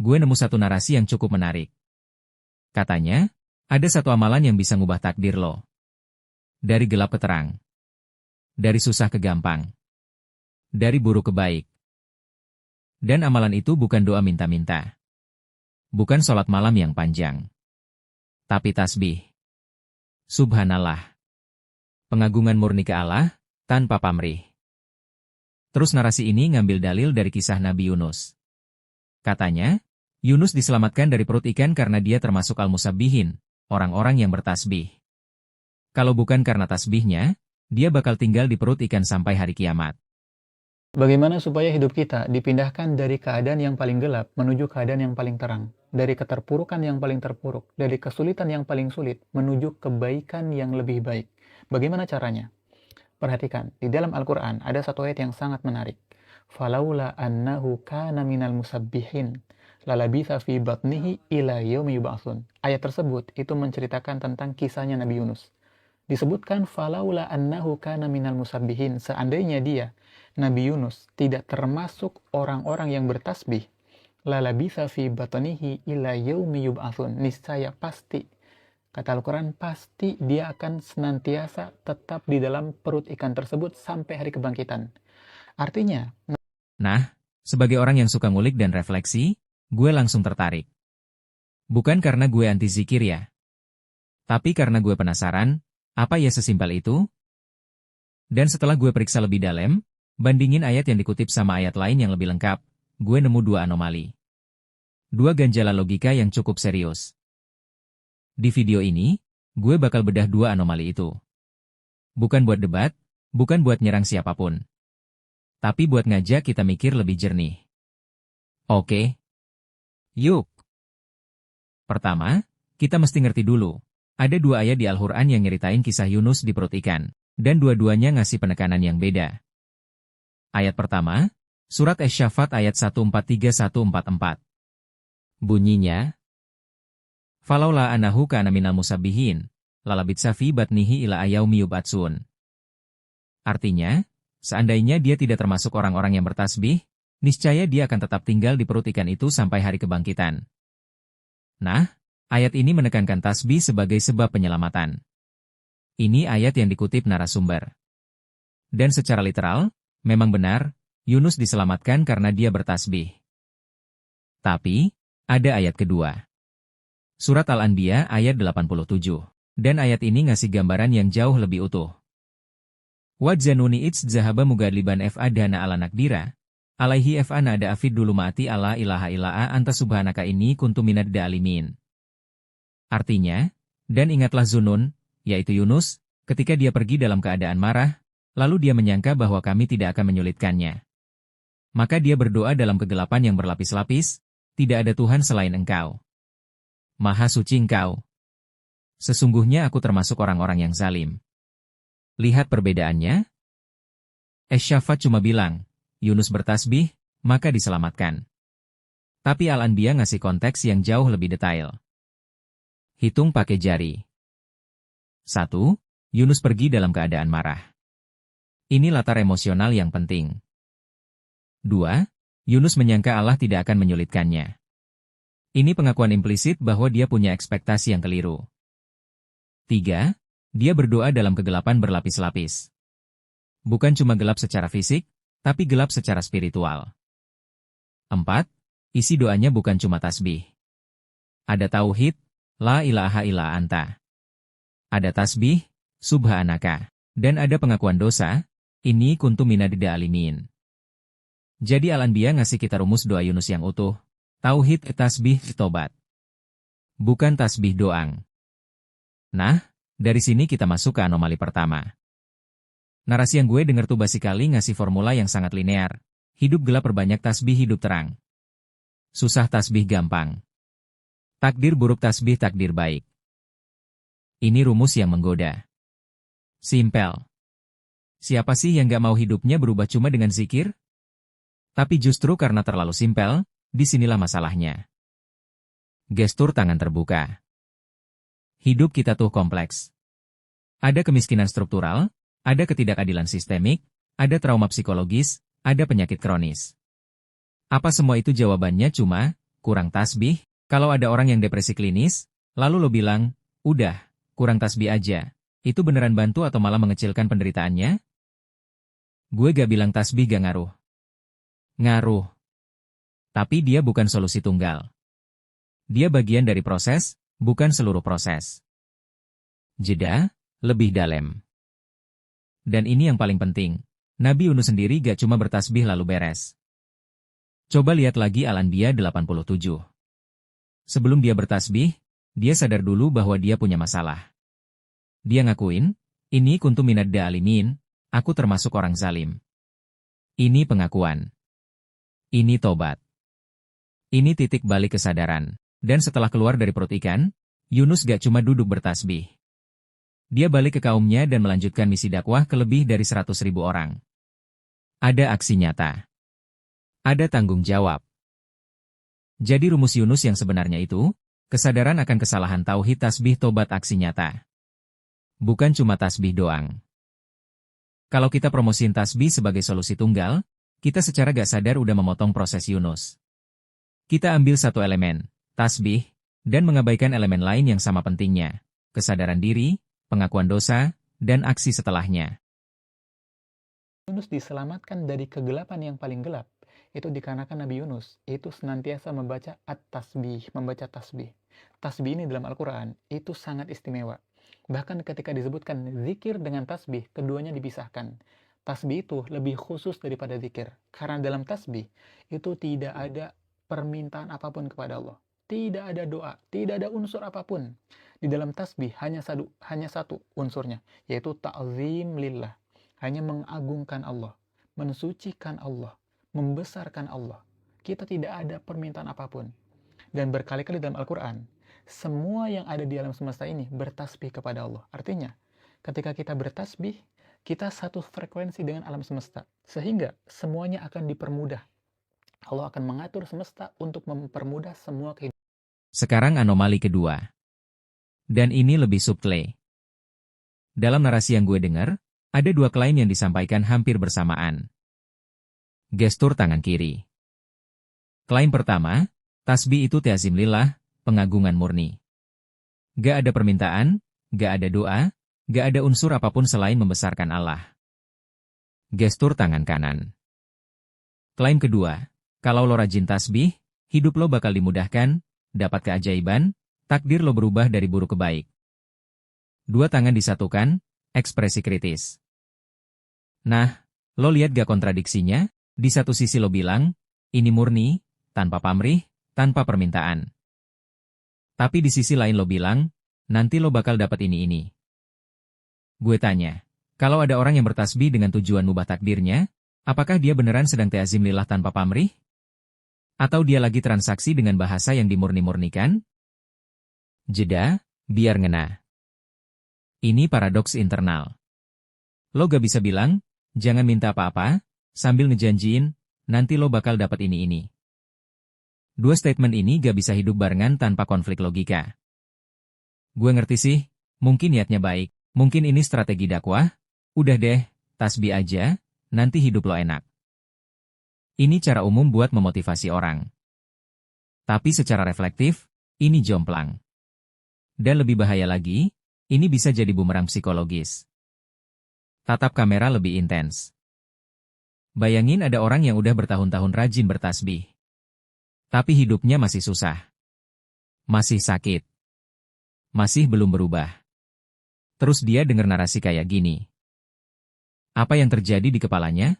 gue nemu satu narasi yang cukup menarik. Katanya, ada satu amalan yang bisa ngubah takdir lo. Dari gelap ke terang. Dari susah ke gampang. Dari buruk ke baik. Dan amalan itu bukan doa minta-minta. Bukan sholat malam yang panjang. Tapi tasbih. Subhanallah. Pengagungan murni ke Allah, tanpa pamrih. Terus narasi ini ngambil dalil dari kisah Nabi Yunus. Katanya, Yunus diselamatkan dari perut ikan karena dia termasuk al-musabbihin, orang-orang yang bertasbih. Kalau bukan karena tasbihnya, dia bakal tinggal di perut ikan sampai hari kiamat. Bagaimana supaya hidup kita dipindahkan dari keadaan yang paling gelap menuju keadaan yang paling terang, dari keterpurukan yang paling terpuruk, dari kesulitan yang paling sulit menuju kebaikan yang lebih baik. Bagaimana caranya? Perhatikan, di dalam Al-Quran ada satu ayat yang sangat menarik. Falaula annahu kana minal musabbihin lalabitha fi batnihi ila yaumi yub'atsun. Ayat tersebut itu menceritakan tentang kisahnya Nabi Yunus. Disebutkan falaula annahu kana minal musabbihin, seandainya dia Nabi Yunus tidak termasuk orang-orang yang bertasbih, lalabitha fi batnihi ila yaumi yub'atsun. Niscaya pasti, kata Al-Quran, pasti dia akan senantiasa tetap di dalam perut ikan tersebut sampai hari kebangkitan. Artinya, Nah, sebagai orang yang suka ngulik dan refleksi, gue langsung tertarik. Bukan karena gue anti zikir ya. Tapi karena gue penasaran, apa ya sesimpel itu? Dan setelah gue periksa lebih dalam, bandingin ayat yang dikutip sama ayat lain yang lebih lengkap, gue nemu dua anomali. Dua ganjalan logika yang cukup serius. Di video ini, gue bakal bedah dua anomali itu. Bukan buat debat, bukan buat nyerang siapapun. Tapi buat ngajak kita mikir lebih jernih. Oke. Yuk. Pertama, kita mesti ngerti dulu. Ada dua ayat di Al-Quran yang nyeritain kisah Yunus di perut ikan, dan dua-duanya ngasih penekanan yang beda. Ayat pertama, Surat Asy-Syaffat ayat 143-144. Bunyinya, Falaula anahu kana minal musabbihin, lalabitsa fi batnihi ila ayaumi yub'atsun. Artinya, seandainya dia tidak termasuk orang-orang yang bertasbih, niscaya dia akan tetap tinggal di perut ikan itu sampai hari kebangkitan. Nah, ayat ini menekankan tasbih sebagai sebab penyelamatan. Ini ayat yang dikutip narasumber. Dan secara literal, memang benar, Yunus diselamatkan karena dia bertasbih. Tapi, ada ayat kedua. Surat Al-Anbiya ayat 87. Dan ayat ini ngasih gambaran yang jauh lebih utuh. Wadzanuni its zahaba mugadliban f'adana ala nakdira, alaihi f'ana ada afid dulu mati ala ilaha ila'a anta subhanaka ini kuntu minad da'alimin. Artinya, dan ingatlah Zunun, yaitu Yunus, ketika dia pergi dalam keadaan marah, lalu dia menyangka bahwa kami tidak akan menyulitkannya. Maka dia berdoa dalam kegelapan yang berlapis-lapis, tidak ada Tuhan selain Engkau. Maha suci Engkau. Sesungguhnya aku termasuk orang-orang yang zalim. Lihat perbedaannya. Asy-Syaffat cuma bilang, Yunus bertasbih, maka diselamatkan. Tapi Al-Anbiya ngasih konteks yang jauh lebih detail. Hitung pakai jari. 1. Yunus pergi dalam keadaan marah. Ini latar emosional yang penting. 2. Yunus menyangka Allah tidak akan menyulitkannya. Ini pengakuan implisit bahwa dia punya ekspektasi yang keliru. 3. Dia berdoa dalam kegelapan berlapis-lapis. Bukan cuma gelap secara fisik, tapi gelap secara spiritual. 4. Isi doanya bukan cuma tasbih. Ada tauhid, la ilaha illa anta. Ada tasbih, subhanaka. Dan ada pengakuan dosa, ini kuntu minadida alimin. Jadi Al-Anbiya ngasih kita rumus doa Yunus yang utuh. Tauhid, tasbih, tobat. Bukan tasbih doang. Nah, dari sini kita masuk ke anomali pertama. Narasi yang gue denger tuh basikali ngasih formula yang sangat linear. Hidup gelap perbanyak tasbih, hidup terang. Susah tasbih gampang. Takdir buruk tasbih, takdir baik. Ini rumus yang menggoda. Simpel. Siapa sih yang gak mau hidupnya berubah cuma dengan zikir? Tapi justru karena terlalu simpel, disinilah masalahnya. Gestur tangan terbuka. Hidup kita tuh kompleks. Ada kemiskinan struktural, ada ketidakadilan sistemik, ada trauma psikologis, ada penyakit kronis. Apa semua itu jawabannya cuma kurang tasbih? Kalau ada orang yang depresi klinis, lalu lo bilang, udah, kurang tasbih aja. Itu beneran bantu atau malah mengecilkan penderitaannya? Gue gak bilang tasbih gak ngaruh. Ngaruh. Tapi dia bukan solusi tunggal. Dia bagian dari proses, bukan seluruh proses. Jeda, lebih dalam. Dan ini yang paling penting. Nabi Yunus sendiri gak cuma bertasbih lalu beres. Coba lihat lagi Al-Anbiya 87. Sebelum dia bertasbih, dia sadar dulu bahwa dia punya masalah. Dia ngakuin, ini kuntu minad da'alimin, aku termasuk orang zalim. Ini pengakuan. Ini tobat. Ini titik balik kesadaran. Dan setelah keluar dari perut ikan, Yunus gak cuma duduk bertasbih. Dia balik ke kaumnya dan melanjutkan misi dakwah ke lebih dari 100.000 orang. Ada aksi nyata. Ada tanggung jawab. Jadi rumus Yunus yang sebenarnya itu, kesadaran akan kesalahan tauhid tasbih tobat aksi nyata. Bukan cuma tasbih doang. Kalau kita promosiin tasbih sebagai solusi tunggal, kita secara gak sadar udah memotong proses Yunus. Kita ambil satu elemen, tasbih, dan mengabaikan elemen lain yang sama pentingnya, kesadaran diri, pengakuan dosa, dan aksi setelahnya. Yunus diselamatkan dari kegelapan yang paling gelap. Itu dikarenakan Nabi Yunus itu senantiasa membaca at-tasbih, membaca tasbih. Tasbih ini dalam Al-Quran itu sangat istimewa. Bahkan ketika disebutkan zikir dengan tasbih, keduanya dipisahkan. Tasbih itu lebih khusus daripada zikir. Karena dalam tasbih itu tidak ada permintaan apapun kepada Allah. Tidak ada doa, tidak ada unsur apapun. Di dalam tasbih hanya satu unsurnya, yaitu ta'zim lillah. Hanya mengagungkan Allah, mensucikan Allah, membesarkan Allah. Kita tidak ada permintaan apapun. Dan berkali-kali dalam Al-Quran, semua yang ada di alam semesta ini bertasbih kepada Allah. Artinya, ketika kita bertasbih, kita satu frekuensi dengan alam semesta. Sehingga semuanya akan dipermudah. Allah akan mengatur semesta untuk mempermudah semua kehidupan. Sekarang anomali kedua. Dan ini lebih subtle. Dalam narasi yang gue dengar, ada dua klaim yang disampaikan hampir bersamaan. Gestur tangan kiri. Klaim pertama, tasbih itu ta'zim lillah, pengagungan murni. Gak ada permintaan, gak ada doa, gak ada unsur apapun selain membesarkan Allah. Gestur tangan kanan. Klaim kedua, kalau lo rajin tasbih, hidup lo bakal dimudahkan, dapat keajaiban, takdir lo berubah dari buruk ke baik. Dua tangan disatukan, ekspresi kritis. Nah, lo lihat gak kontradiksinya? Di satu sisi lo bilang, ini murni, tanpa pamrih, tanpa permintaan. Tapi di sisi lain lo bilang, nanti lo bakal dapat ini. Gue tanya, kalau ada orang yang bertasbih dengan tujuan mubah takdirnya, apakah dia beneran sedang ta'zim lillah tanpa pamrih? Atau dia lagi transaksi dengan bahasa yang dimurni-murnikan? Jeda, biar ngena. Ini paradoks internal. Lo gak bisa bilang, jangan minta apa-apa, sambil ngejanjiin, nanti lo bakal dapat ini. Dua statement ini gak bisa hidup barengan tanpa konflik logika. Gue ngerti sih, mungkin niatnya baik, mungkin ini strategi dakwah, udah deh, tasbih aja, nanti hidup lo enak. Ini cara umum buat memotivasi orang. Tapi secara reflektif, ini jomplang. Dan lebih bahaya lagi, ini bisa jadi bumerang psikologis. Tatap kamera lebih intens. Bayangin ada orang yang udah bertahun-tahun rajin bertasbih. Tapi hidupnya masih susah. Masih sakit. Masih belum berubah. Terus dia dengar narasi kayak gini. Apa yang terjadi di kepalanya?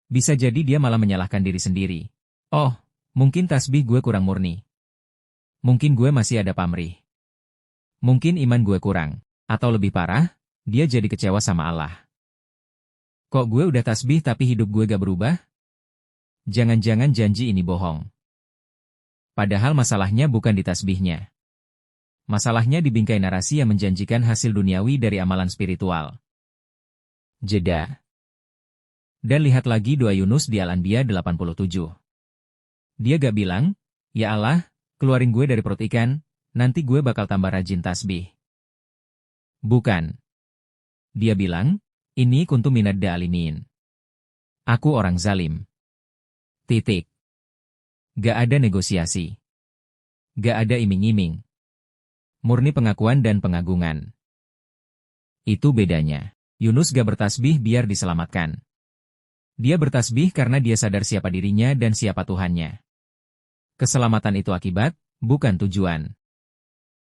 Bisa jadi dia malah menyalahkan diri sendiri. Oh, mungkin tasbih gue kurang murni. Mungkin gue masih ada pamrih. Mungkin iman gue kurang. Atau lebih parah, dia jadi kecewa sama Allah. Kok gue udah tasbih tapi hidup gue gak berubah? Jangan-jangan janji ini bohong. Padahal masalahnya bukan di tasbihnya. Masalahnya di bingkai narasi yang menjanjikan hasil duniawi dari amalan spiritual. Jeda. Dan lihat lagi doa Yunus di Al-Anbiya 87. Dia gak bilang, ya Allah, keluarin gue dari perut ikan, nanti gue bakal tambah rajin tasbih. Bukan. Dia bilang, ini kuntu minad da'alimin. Aku orang zalim. Titik. Gak ada negosiasi. Gak ada iming-iming. Murni pengakuan dan pengagungan. Itu bedanya. Yunus gak bertasbih biar diselamatkan. Dia bertasbih karena dia sadar siapa dirinya dan siapa Tuhannya. Keselamatan itu akibat, bukan tujuan.